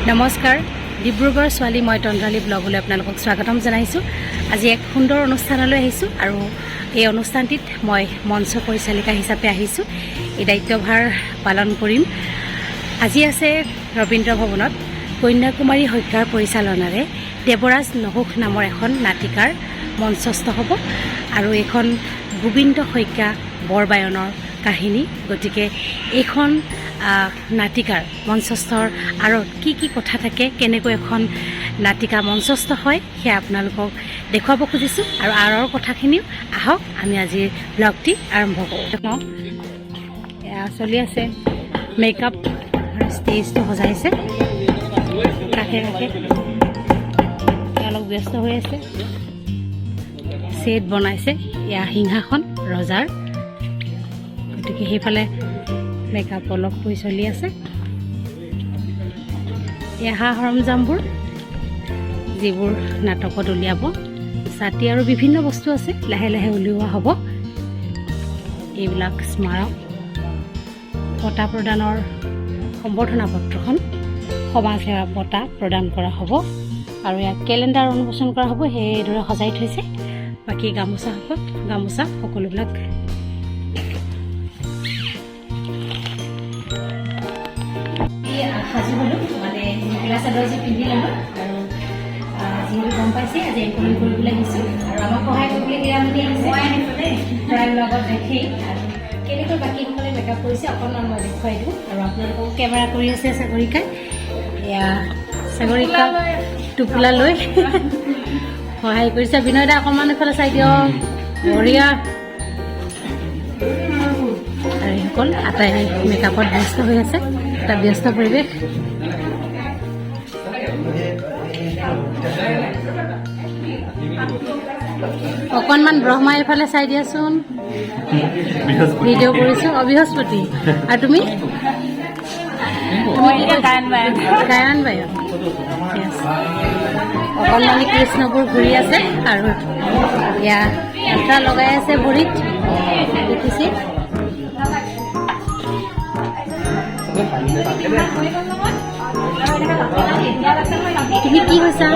নমস্কাৰ ডিব্ৰুগড় ছোৱালী মই তন্দ্ৰালী ব্লগলৈ আপোনালোকক স্বাগতম জনাইছোঁ। আজি এক সুন্দৰ অনুষ্ঠানলৈ আহিছোঁ আৰু এই অনুষ্ঠানটিত মই মঞ্চ পৰিচালিকা হিচাপে আহিছোঁ। এই দায়িত্বভাৰ পালন কৰিম। আজি আছে ৰবীন্দ্ৰ ভৱনত কন্যাকুমাৰী শইকীয়াৰ পৰিচালনাৰে দেৱৰাজ নহোখ নামৰ এখন নাটিকাৰ মঞ্চস্থ হ'ব আৰু এইখন গোবিন্দ শইকীয়া বৰবায়নৰ কাহিনী। গতিকে এইখন নাটিকাৰ মঞ্চস্থৰ আঁৰত কি কথা থাকে, কেনেকৈ এখন নাটিকা মঞ্চস্থ হয় সেয়া আপোনালোকক দেখুৱাব খুজিছোঁ আৰু আঁৰৰ কথাখিনিও আহক আমি আজিৰ ব্লগটি আৰম্ভ কৰোঁ। এয়া চলি আছে মেকআপ, ষ্টেজটো সজাইছে কাষে কাষে, তেওঁলোক ব্যস্ত হৈ আছে। ছেট বনাইছে, এয়া সিংহাসন ৰজাৰ, গতিকে সেইফালে মেকআপ অলপ হৈ চলি আছে। এয়া সা সৰঞ্জামবোৰ যিবোৰ নাটকত উলিয়াব, ছাতি আৰু বিভিন্ন বস্তু আছে, লাহে লাহে উলিওৱা হ'ব। এইবিলাক স্মাৰক বঁটা প্ৰদানৰ সম্বৰ্ধনা পত্ৰখন সমাজ সেৱা বঁটা প্ৰদান কৰা হ'ব আৰু ইয়াক কেলেণ্ডাৰ উন্মোচন কৰা হ'ব। সেইদৰে সজাই থৈছে। বাকী গামোচা সকলোবিলাক সাজু হ'লোঁ, মানে মেখেলা চাদৰ যি পিন্ধি ল'লোঁ আৰু যিহেতু গম পাইছে আজি এংকৰিং কৰিবলৈ আহিছোঁ আৰু আমাক সহায় কৰিবলৈ গিৰামণি আহিছে প্ৰায় লগত দেখেই। আৰু কেনেকৈ বাকীসকলে মেকআপ কৰিছে অকণমান মই দেখুৱাই দিওঁ আৰু আপোনালোকক কেমেৰা কৰি আছে সাগৰিকাই। এয়া সাগৰিকা টোপোলা লৈ সহায় কৰিছে। বিনয় দা অকণমান এইফালে চাই দিয়ক, বঢ়িয়া। আৰু এইসকল আটাই মেকআপত ব্যস্ত হৈ আছে, এটা ব্যস্ত পৰিৱেশ। অকণমান ব্ৰহ্মা এইফালে চাই দিয়াচোন, ভিডিঅ' কৰিছোঁ। বৃহস্পতি আৰু তুমি গায়ন বায়ন। অকণমানি কৃষ্ণবোৰ ঘূৰি আছে আৰু এয়া এটা লগাই আছে ভৰিত, দেখিছে। তুমি কি কৈছা?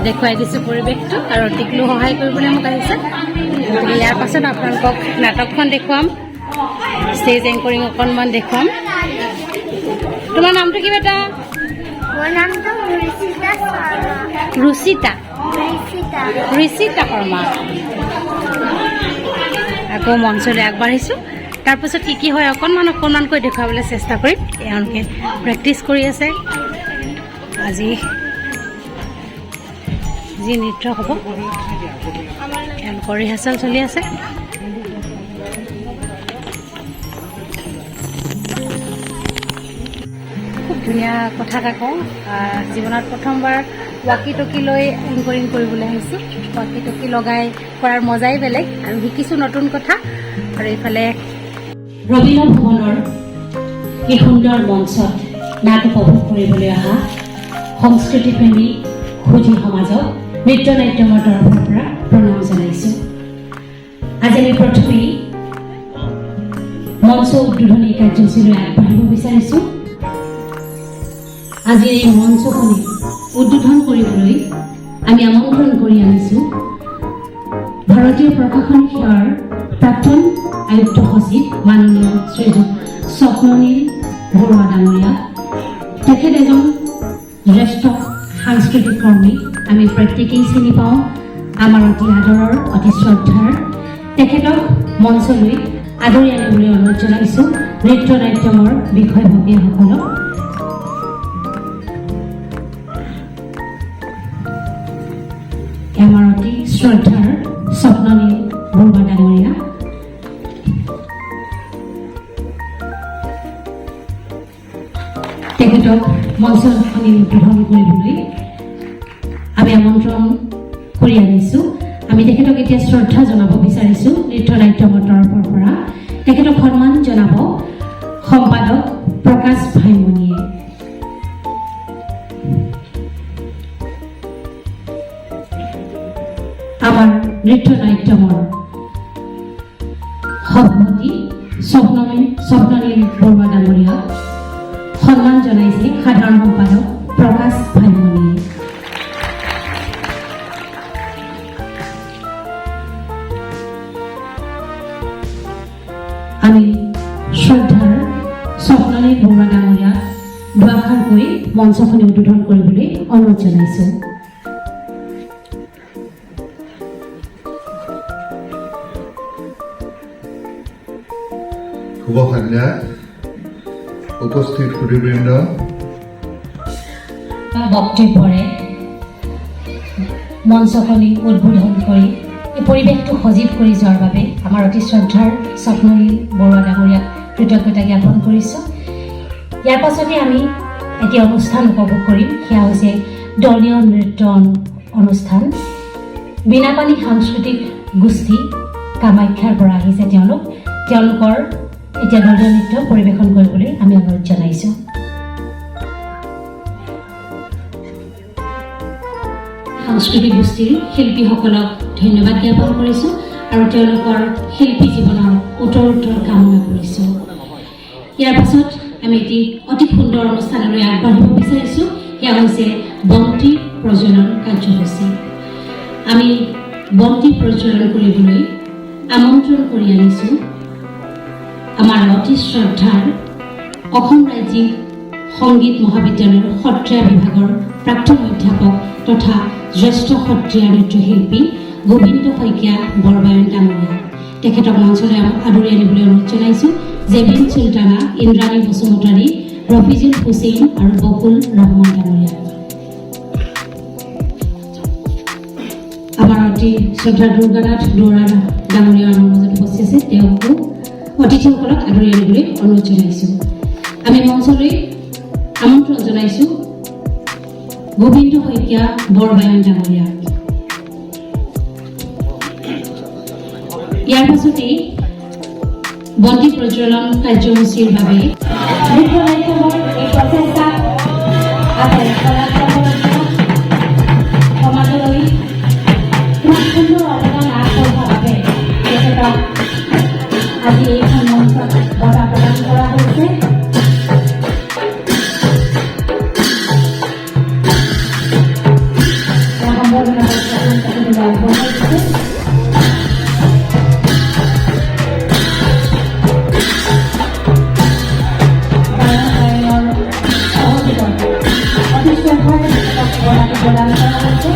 দেখুৱাই দিছোঁ পৰিৱেশটো আৰু টিকলু সহায় কৰিবলৈ মোক আহিছে। গতিকে ইয়াৰ পাছত আপোনালোকক নাটকখন দেখুৱাম, ষ্টেজ এংকৰিং অকণমান দেখুৱাম। তোমাৰ নামটো কি বেটা? ৰুচিতা শৰ্মা। আকৌ মঞ্চলৈ আগবাঢ়িছোঁ। তাৰপাছত কি হয় অকণমানকৈ দেখুৱাবলৈ চেষ্টা কৰিম। এওঁলোকে প্ৰেক্টিচ কৰি আছে। আজি যি নৃত্য হ'ব এওঁলোকৰ ৰিহাৰ্চেল চলি আছে। খুব ধুনীয়া কথা এটা কওঁ, জীৱনত প্ৰথমবাৰ ৱাকি টকি লৈ এংকৰিং কৰিবলৈ আহিছোঁ। ৱাকি টকি লগাই কৰাৰ মজাই বেলেগ আৰু শিকিছোঁ নতুন কথা। আৰু এইফালে ৰবীন্দ্ৰ ভৱনৰ এই সুন্দৰ মঞ্চত নাট উপভোগ কৰিবলৈ অহা সংস্কৃতিপ্ৰেমী সুধী সমাজক নৃত্য নাট্যমৰ তৰফৰ পৰা প্ৰণাম জনাইছোঁ। আজি আমি প্ৰথমেই মঞ্চ উদ্বোধনী কাৰ্যসূচীলৈ আগবাঢ়িব বিচাৰিছোঁ। আজিৰ এই মঞ্চখনি উদ্বোধন কৰিবলৈ আমি আমন্ত্ৰণ কৰি আনিছোঁ ভাৰতীয় প্ৰশাসনিক সেৱাৰ প্ৰাক্তন আয়ুক্ত সচিব মাননীয় শ্ৰীযুত স্বপ্ননীল বৰুৱা ডাঙৰীয়া। তেখেত এজন জ্যেষ্ঠ সাংস্কৃতিক কৰ্মী, আমি প্ৰত্যেকেই চিনি পাওঁ, আমাৰ অতি আদৰৰ অতি শ্ৰদ্ধাৰ। তেখেতক মঞ্চলৈ আদৰি আনিবলৈ অনুৰোধ জনাইছোঁ নৃত্য নাট্যমৰ বিষয়ববীয়াসকলক। আমাৰ অতি শ্ৰদ্ধাৰ স্বপ্ননীল বৰুৱা ডাঙৰীয়া। তেখেতক মঞ্চখনি উদ্বোধন কৰিবলৈ আমি আমন্ত্ৰণ কৰি আনিছোঁ। আমি তেখেতক এতিয়া শ্ৰদ্ধা জনাব বিচাৰিছোঁ নৃত্য নাট্যমৰ তৰফৰ পৰা। তেখেতক সন্মান জনাব সম্পাদক প্ৰকাশ ভাইমণিয়ে। আমাৰ নৃত্যনাট্যমৰ সভাপতি স্বপ্ননীল বৰুৱা ডাঙৰীয়াক সন্মান জনাইছে সাধাৰণ সম্পাদক প্ৰকাশ ভাইমণিয়ে। আমি শ্ৰদ্ধাৰ স্বপ্ননীল বৰুৱা ডাঙৰীয়াক দুআষাৰ কৈ মঞ্চখনি উদ্বোধন কৰিবলৈ অনুৰোধ জনাইছোঁ। শুভ সন্ধ্যা উপস্থিত সুধীবৃন্দ। বক্তব্যৰে মঞ্চখনি উদ্বোধন কৰি এই পৰিৱেশটো সজীৱ কৰি যোৱাৰ বাবে আমাৰ অতি শ্ৰদ্ধাৰ স্বপ্ননীল বৰুৱা ডাঙৰীয়াক কৃতজ্ঞতা জ্ঞাপন কৰিছোঁ। ইয়াৰ পাছতে আমি এতিয়া অনুষ্ঠান উপভোগ কৰিম, সেয়া হৈছে দলীয় নৃত্য অনুষ্ঠান। বীণাপানী সাংস্কৃতিক গোষ্ঠী কামাখ্যাৰ পৰা আহিছে তেওঁলোকৰ এতিয়া দলীয় নৃত্য পৰিৱেশন কৰিবলৈ আমি অনুৰোধ জনাইছোঁ। সাংস্কৃতিক গোষ্ঠীৰ শিল্পীসকলক ধন্যবাদ জ্ঞাপন কৰিছোঁ আৰু তেওঁলোকৰ শিল্পী জীৱনৰ উত্তৰোত্তৰ কামনা কৰিছোঁ। ইয়াৰ পাছত আমি এটি অতি সুন্দৰ অনুষ্ঠানলৈ আগবাঢ়িব বিচাৰিছোঁ, সেয়া হৈছে বন্তি প্ৰজ্বলন কাৰ্যসূচী। আমি বন্তি প্ৰজ্বলন কৰিবলৈ আমন্ত্ৰণ কৰি আনিছোঁ আমাৰ অতি শ্ৰদ্ধাৰ অসম ৰাজ্যিক সংগীত মহাবিদ্যালয়ৰ সত্ৰীয়া বিভাগৰ প্ৰাক্তন অধ্যাপক তথা জ্যেষ্ঠ সত্ৰীয়া নৃত্যশিল্পী গোবিন্দ শইকীয়া বৰবায়ন ডাঙৰীয়া। তেখেতক মঞ্চলৈ আদৰি আনিবলৈ অনুৰোধ জনাইছোঁ। জেবিন চুলতানা, ইন্দ্ৰাণী বসুমতাৰী, ৰফিজুল হুছেইন আৰু বকুল ৰহমান ডাঙৰীয়া। আমাৰ অতি শ্ৰদ্ধাৰ দুৰ্গানাথ দুৱৰা ডাঙৰীয়া আমাৰ মাজত উপস্থিত আছে, তেওঁকো অতিথিসকলক আদৰি আনিবলৈ অনুৰোধ জনাইছোঁ। আমি মঞ্চলৈ আমন্ত্ৰণ জনাইছোঁ গোবিন্দ শইকীয়া বৰবায়ন ডাঙৰীয়া। ইয়াৰ পাছতেই বন্তি প্ৰজ্বলন কাৰ্যসূচীৰ বাবে সমাজলৈ ইমান সুন্দৰ অৱদান আগবঢ়োৱাৰ বাবে তেখেতক আজি এইখন মঞ্চত বঁটা প্ৰদান কৰা হৈছে। প্রদান করা হয়েছে।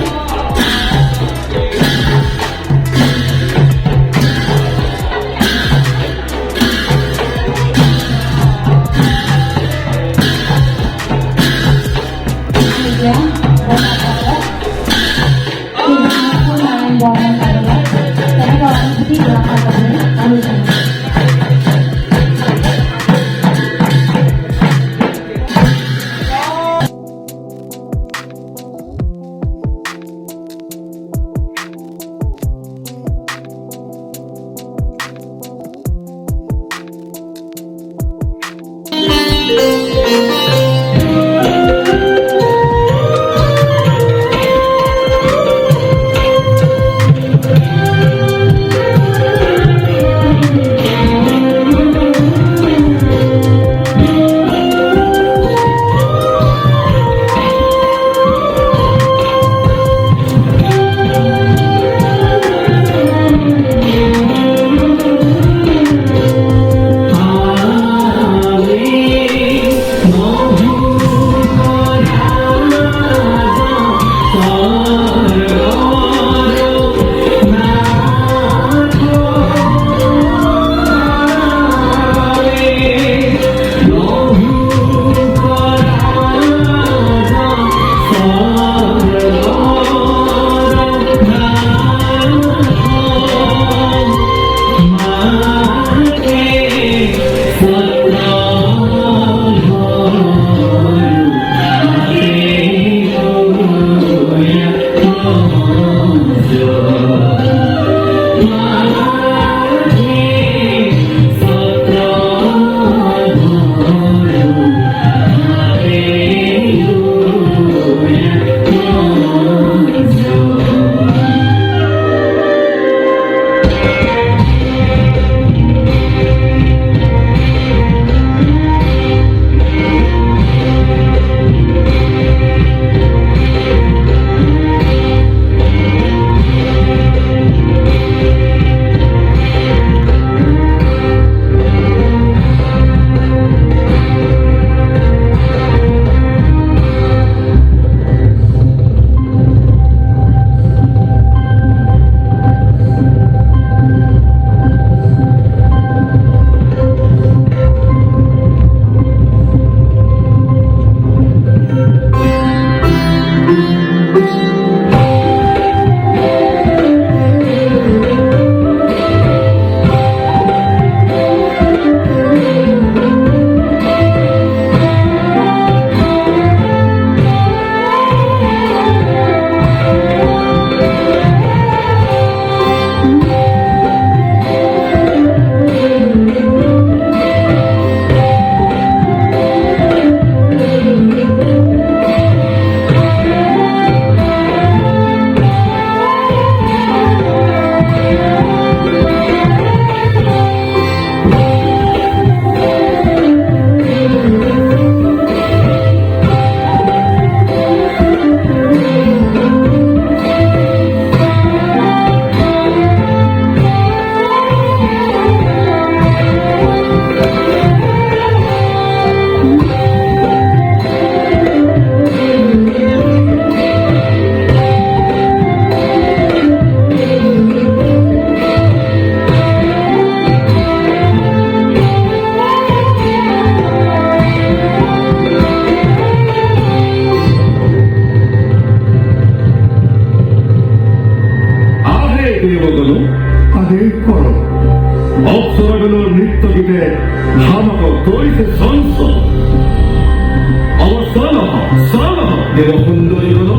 দেব সুন্দরী হলো।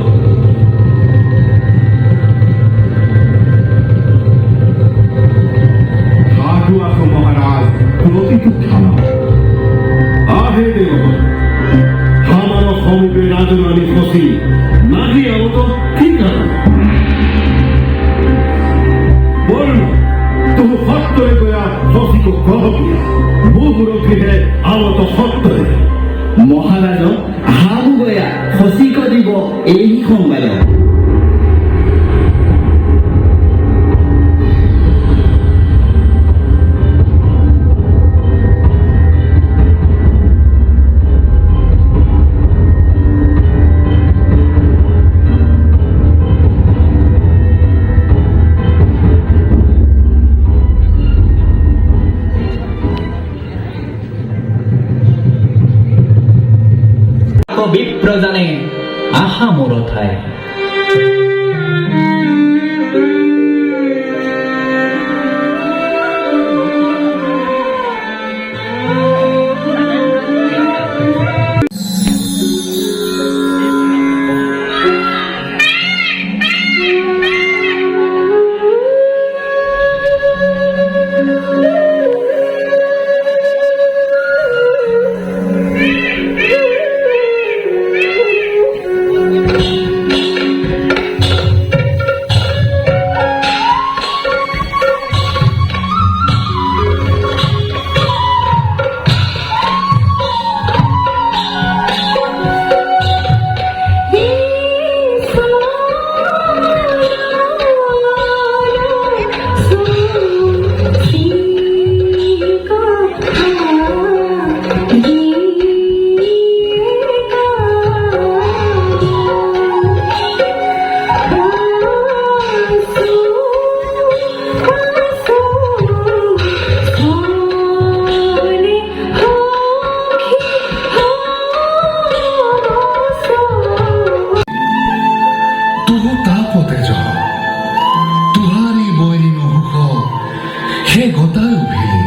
হাঁটু আসো মহারাজ, প্রতিপক্ষানা আহে দেব আমার সমীপে রাজরানী খসি নাকি আমত ঠিকানা বলল তুমি সত্তরে গয়া খসিক কহ কিয়া মুখ রখিলে আমত সত্তরে মহারাজ হাবু গয়া খসিক দিব এই সময় বিপ্র জানে আহা মোর ঠাই হে গতাল উভিলি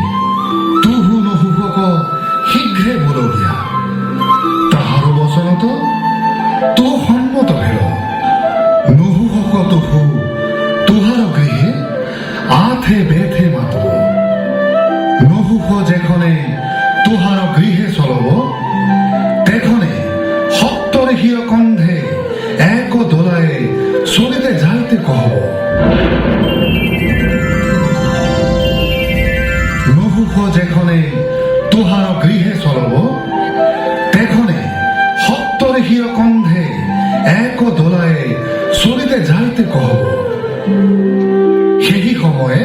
তুহু নহুকক শীঘ্ৰে বলগীয়া তাহাৰ বচনত তো সন্মত হেৰ নহুকক তুহু তুহাৰ গৃহে আথে বেথে মাতব নহুক যেখনে তুহাৰ গৃহে চলব তেখনে সপ্তৰেহীয় কন্ধে এক দোলায়ে চলিতে যাইতে কহব যেখনে তুহার গৃহে চলব তেখনে সপ্তরেহীয় কন্ধে এক দোলায়ে চলিতে যাইতে কহব সেই সময়ে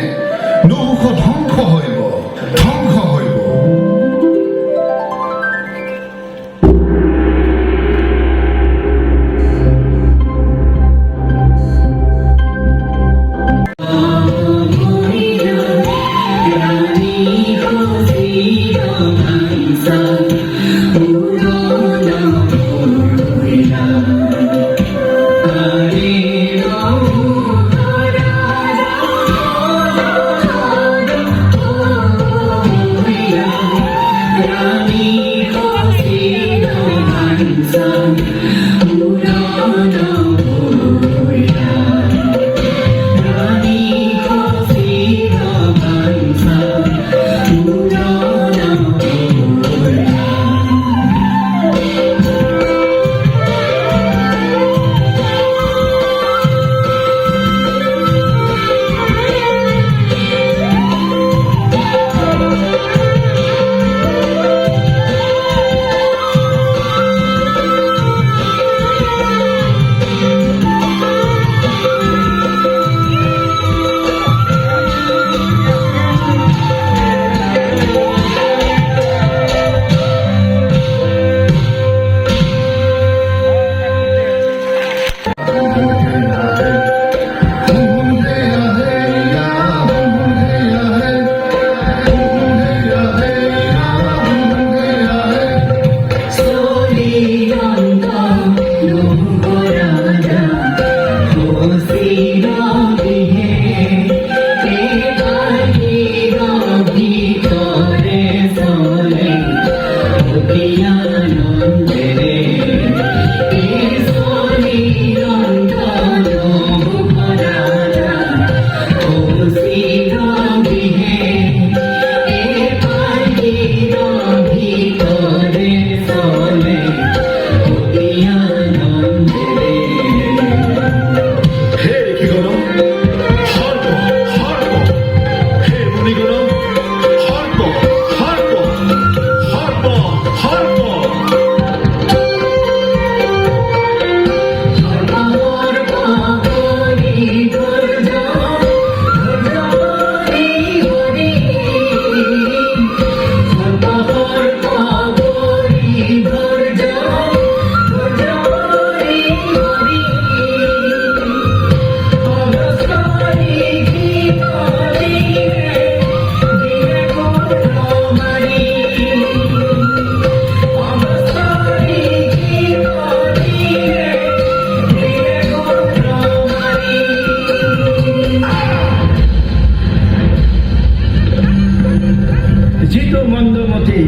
जितो मन्दमती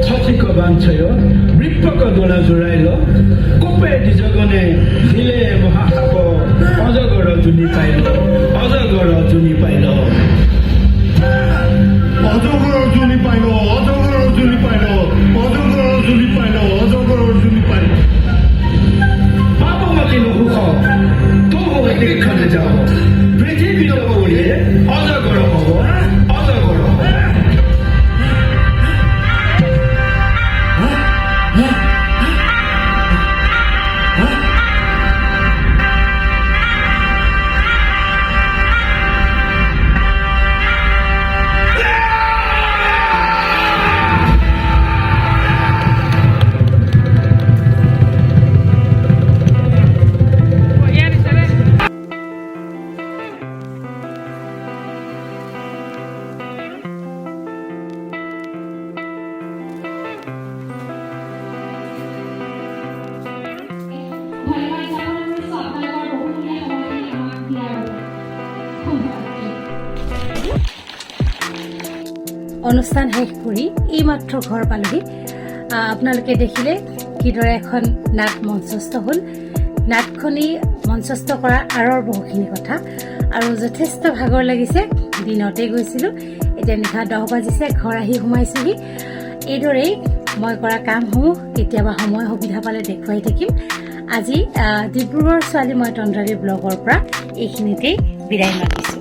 छछिको बान्छयो वृत्तको दोला जुराइलो कुपे दिजगने हिले महाको अजगर जुनी पाइलो अजगर जुनी पाइलो অজগর অর্জুনি পাইল অজগর অর্জুনি পাইল অজগর অর্জুনি পাইল অজগর অর্জুনি পাইল पापमती नुहुख तो हो देखने जाओ पृथ्वी उड़े अजगर हब अजगर हब অনুষ্ঠান শেষ কৰি এইমাত্ৰ ঘৰ পালোহি। আপোনালোকে দেখিলে কিদৰে এখন নাট মঞ্চস্থ হ'ল। নাটখনি মঞ্চস্থ কৰাৰ আঁৰৰ বহুখিনি কথা আৰু যথেষ্ট ভাগৰ লাগিছে। দিনতে গৈছিলোঁ, এতিয়া নিশা 10 বাজিছে, ঘৰ আহি সোমাইছোহি। এইদৰেই মই কৰা কামসমূহ কেতিয়াবা সময় সুবিধা পালে দেখুৱাই থাকিম। আজি ডিব্ৰুগড় ছোৱালী মই তন্দ্ৰালী ব্লগৰ পৰা এইখিনিতেই বিদায় মাগিছোঁ।